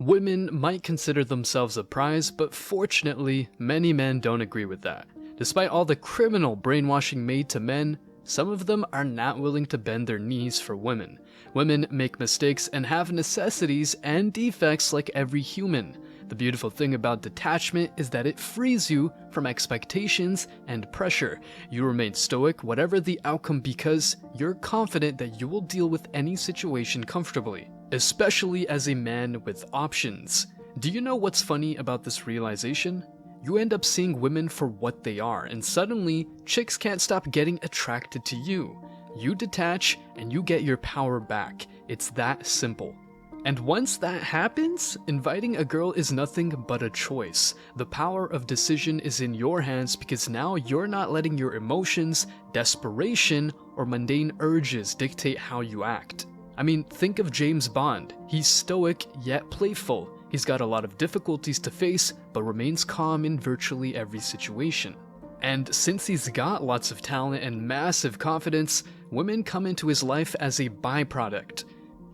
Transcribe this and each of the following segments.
Women might consider themselves a prize, but fortunately, many men don't agree with that. Despite all the criminal brainwashing made to men, some of them are not willing to bend their knees for women. Women make mistakes and have necessities and defects like every human. The beautiful thing about detachment is that it frees you from expectations and pressure. You remain stoic whatever the outcome because you're confident that you will deal with any situation comfortably, especially as a man with options. Do you know what's funny about this realization? You end up seeing women for what they are, and suddenly, chicks can't stop getting attracted to you. You detach, and you get your power back. It's that simple. And once that happens, inviting a girl is nothing but a choice. The power of decision is in your hands because now you're not letting your emotions, desperation, or mundane urges dictate how you act. I mean, think of James Bond. He's stoic yet playful. He's got a lot of difficulties to face, but remains calm in virtually every situation. And since he's got lots of talent and massive confidence, women come into his life as a byproduct.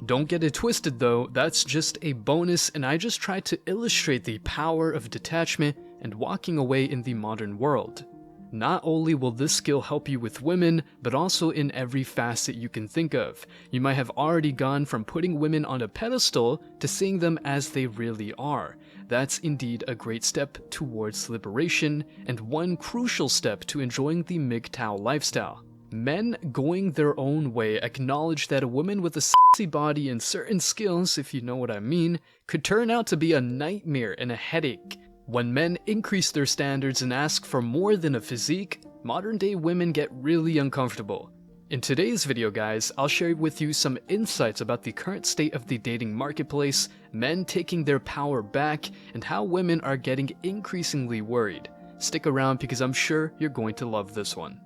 Don't get it twisted though, that's just a bonus, and I just try to illustrate the power of detachment and walking away in the modern world. Not only will this skill help you with women, but also in every facet you can think of. You might have already gone from putting women on a pedestal to seeing them as they really are. That's indeed a great step towards liberation, and one crucial step to enjoying the MGTOW lifestyle. Men going their own way acknowledge that a woman with a sexy body and certain skills, if you know what I mean, could turn out to be a nightmare and a headache. When men increase their standards and ask for more than a physique, modern-day women get really uncomfortable. In today's video, guys, I'll share with you some insights about the current state of the dating marketplace, men taking their power back, and how women are getting increasingly worried. Stick around because I'm sure you're going to love this one.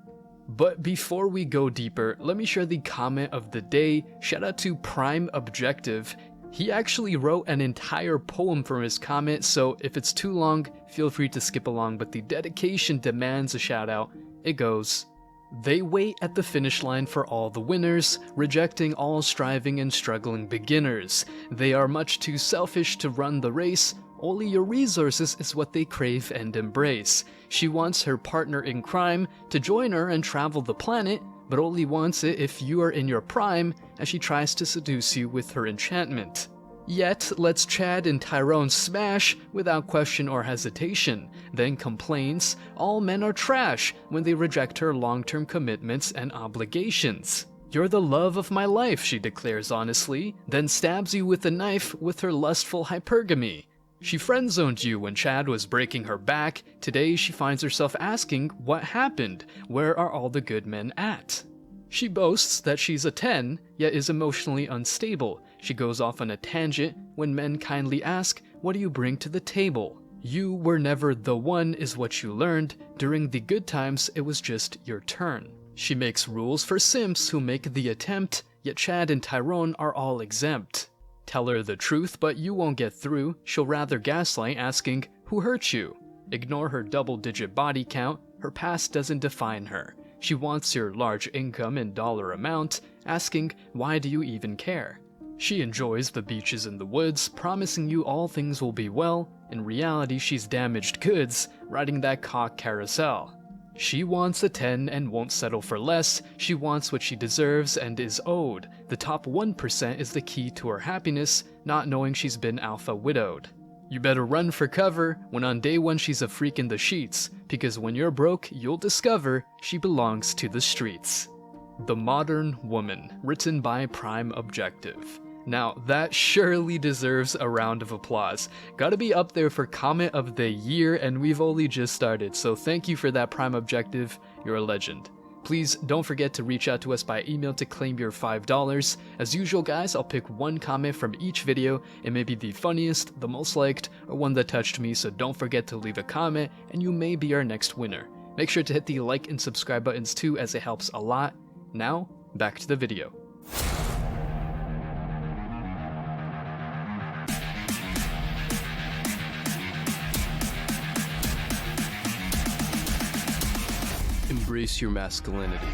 But before we go deeper, let me share the comment of the day. Shout out to Prime Objective. He actually wrote an entire poem from his comment, so if it's too long, feel free to skip along, but the dedication demands a shout out. It goes, "They wait at the finish line for all the winners, rejecting all striving and struggling beginners. They are much too selfish to run the race. Only your resources is what they crave and embrace. She wants her partner in crime to join her and travel the planet, but only wants it if you are in your prime, as she tries to seduce you with her enchantment. Yet, lets Chad and Tyrone smash without question or hesitation, then complains all men are trash when they reject her long-term commitments and obligations. You're the love of my life, she declares honestly, then stabs you with a knife with her lustful hypergamy. She friend-zoned you when Chad was breaking her back. Today she finds herself asking, what happened? Where are all the good men at? She boasts that she's a 10, yet is emotionally unstable. She goes off on a tangent when men kindly ask, what do you bring to the table? You were never the one is what you learned. During the good times, it was just your turn. She makes rules for simps who make the attempt, yet Chad and Tyrone are all exempt. Tell her the truth, but you won't get through. She'll rather gaslight, asking, who hurt you? Ignore her double-digit body count. Her past doesn't define her. She wants your large income and dollar amount, asking, why do you even care? She enjoys the beaches and the woods, promising you all things will be well. In reality, she's damaged goods, riding that cock carousel. She wants a 10 and won't settle for less. She wants what she deserves and is owed. The top 1% is the key to her happiness, not knowing she's been alpha widowed. You better run for cover when on day one she's a freak in the sheets, because when you're broke, you'll discover she belongs to the streets. The Modern Woman, written by Prime Objective. Now, that surely deserves a round of applause. Gotta be up there for comment of the year, and we've only just started, so thank you for that, Prime Objective. You're a legend. Please don't forget to reach out to us by email to claim your $5. As usual, guys, I'll pick one comment from each video. It may be the funniest, the most liked, or one that touched me, so don't forget to leave a comment, and you may be our next winner. Make sure to hit the like and subscribe buttons too, as it helps a lot. Now, back to the video. Embrace your masculinity.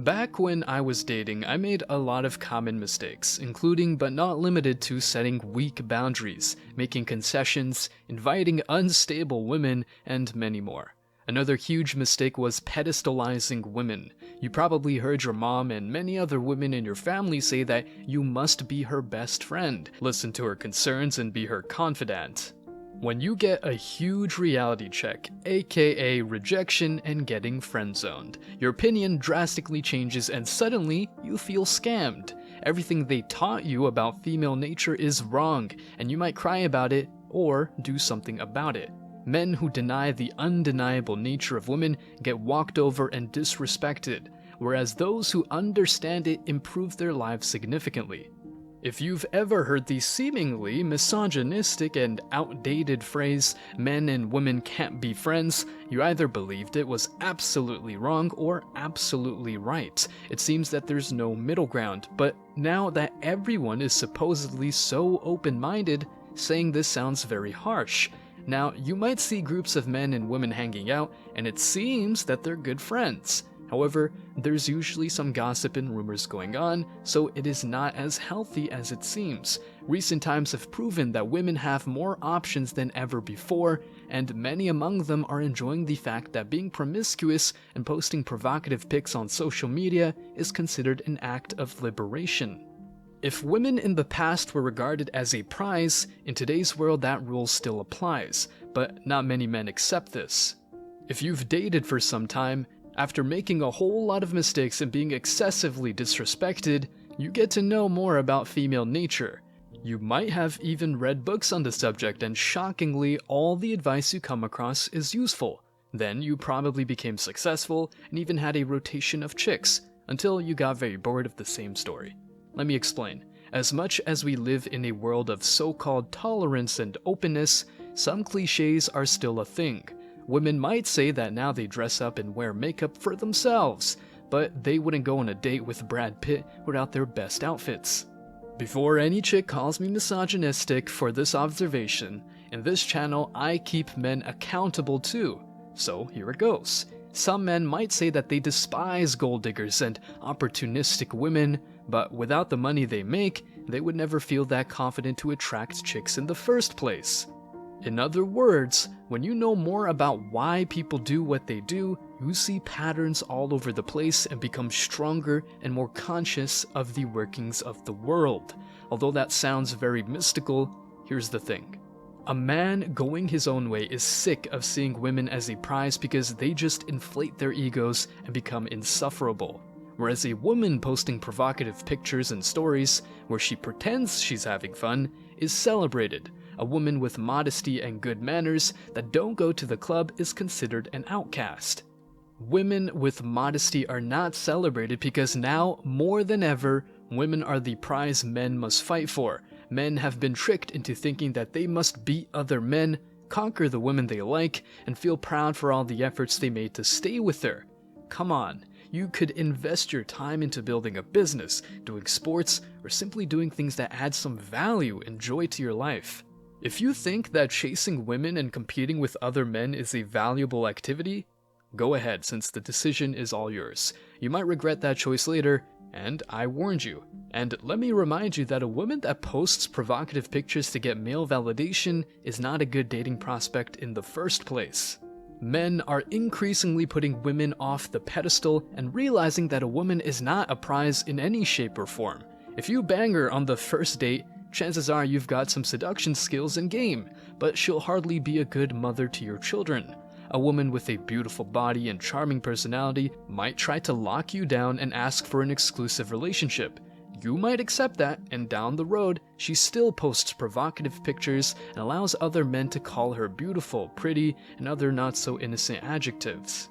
Back when I was dating, I made a lot of common mistakes, including but not limited to setting weak boundaries, making concessions, inviting unstable women, and many more. Another huge mistake was pedestalizing women. You probably heard your mom and many other women in your family say that you must be her best friend, listen to her concerns, and be her confidant. When you get a huge reality check, aka rejection and getting friend-zoned, your opinion drastically changes and suddenly you feel scammed. Everything they taught you about female nature is wrong, and you might cry about it or do something about it. Men who deny the undeniable nature of women get walked over and disrespected, whereas those who understand it improve their lives significantly. If you've ever heard the seemingly misogynistic and outdated phrase, men and women can't be friends, you either believed it was absolutely wrong or absolutely right. It seems that there's no middle ground, but now that everyone is supposedly so open-minded, saying this sounds very harsh. Now, you might see groups of men and women hanging out, and it seems that they're good friends. However, there's usually some gossip and rumors going on, so it is not as healthy as it seems. Recent times have proven that women have more options than ever before, and many among them are enjoying the fact that being promiscuous and posting provocative pics on social media is considered an act of liberation. If women in the past were regarded as a prize, in today's world that rule still applies, but not many men accept this. If you've dated for some time, after making a whole lot of mistakes and being excessively disrespected, you get to know more about female nature. You might have even read books on the subject, and shockingly, all the advice you come across is useful. Then you probably became successful and even had a rotation of chicks, until you got very bored of the same story. Let me explain. As much as we live in a world of so-called tolerance and openness, some cliches are still a thing. Women might say that now they dress up and wear makeup for themselves, but they wouldn't go on a date with Brad Pitt without their best outfits. Before any chick calls me misogynistic for this observation, in this channel I keep men accountable too. So here it goes. Some men might say that they despise gold diggers and opportunistic women, but without the money they make, they would never feel that confident to attract chicks in the first place. In other words, when you know more about why people do what they do, you see patterns all over the place and become stronger and more conscious of the workings of the world. Although that sounds very mystical, here's the thing. A man going his own way is sick of seeing women as a prize because they just inflate their egos and become insufferable. Whereas a woman posting provocative pictures and stories where she pretends she's having fun is celebrated. A woman with modesty and good manners that don't go to the club is considered an outcast. Women with modesty are not celebrated because now, more than ever, women are the prize men must fight for. Men have been tricked into thinking that they must beat other men, conquer the women they like, and feel proud for all the efforts they made to stay with her. Come on. You could invest your time into building a business, doing sports, or simply doing things that add some value and joy to your life. If you think that chasing women and competing with other men is a valuable activity, go ahead since the decision is all yours. You might regret that choice later, and I warned you. And let me remind you that a woman that posts provocative pictures to get male validation is not a good dating prospect in the first place. Men are increasingly putting women off the pedestal and realizing that a woman is not a prize in any shape or form. If you bang her on the first date, chances are you've got some seduction skills and game, but she'll hardly be a good mother to your children. A woman with a beautiful body and charming personality might try to lock you down and ask for an exclusive relationship. You might accept that, and down the road, she still posts provocative pictures and allows other men to call her beautiful, pretty, and other not-so-innocent adjectives.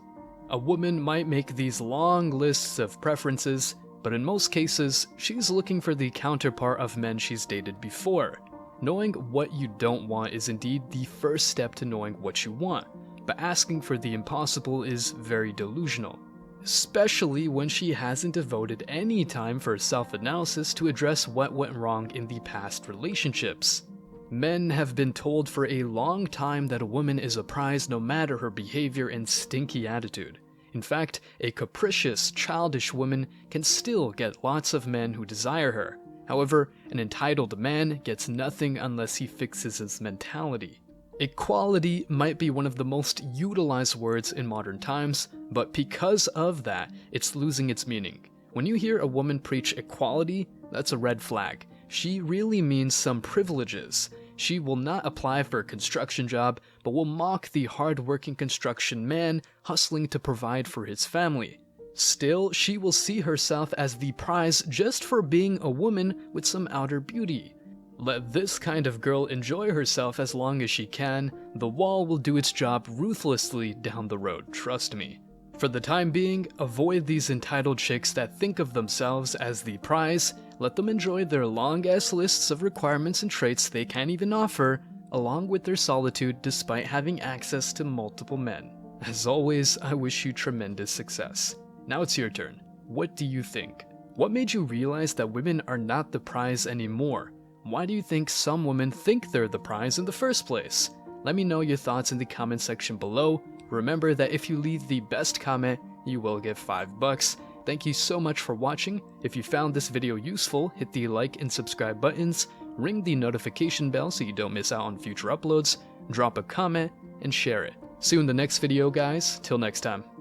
A woman might make these long lists of preferences, but in most cases, she's looking for the counterpart of men she's dated before. Knowing what you don't want is indeed the first step to knowing what you want, but asking for the impossible is very delusional. Especially when she hasn't devoted any time for self-analysis to address what went wrong in the past relationships. Men have been told for a long time that a woman is a prize no matter her behavior and stinky attitude. In fact, a capricious, childish woman can still get lots of men who desire her. However, an entitled man gets nothing unless he fixes his mentality. Equality might be one of the most utilized words in modern times, but because of that, it's losing its meaning. When you hear a woman preach equality, that's a red flag. She really means some privileges. She will not apply for a construction job, but will mock the hard-working construction man hustling to provide for his family. Still, she will see herself as the prize just for being a woman with some outer beauty. Let this kind of girl enjoy herself as long as she can. The wall will do its job ruthlessly down the road, trust me. For the time being, avoid these entitled chicks that think of themselves as the prize. Let them enjoy their long-ass lists of requirements and traits they can't even offer, along with their solitude despite having access to multiple men. As always, I wish you tremendous success. Now it's your turn. What do you think? What made you realize that women are not the prize anymore? Why do you think some women think they're the prize in the first place? Let me know your thoughts in the comment section below. Remember that if you leave the best comment, you will get $5. Thank you so much for watching. If you found this video useful, hit the like and subscribe buttons, ring the notification bell so you don't miss out on future uploads, drop a comment, and share it. See you in the next video, guys. Till next time.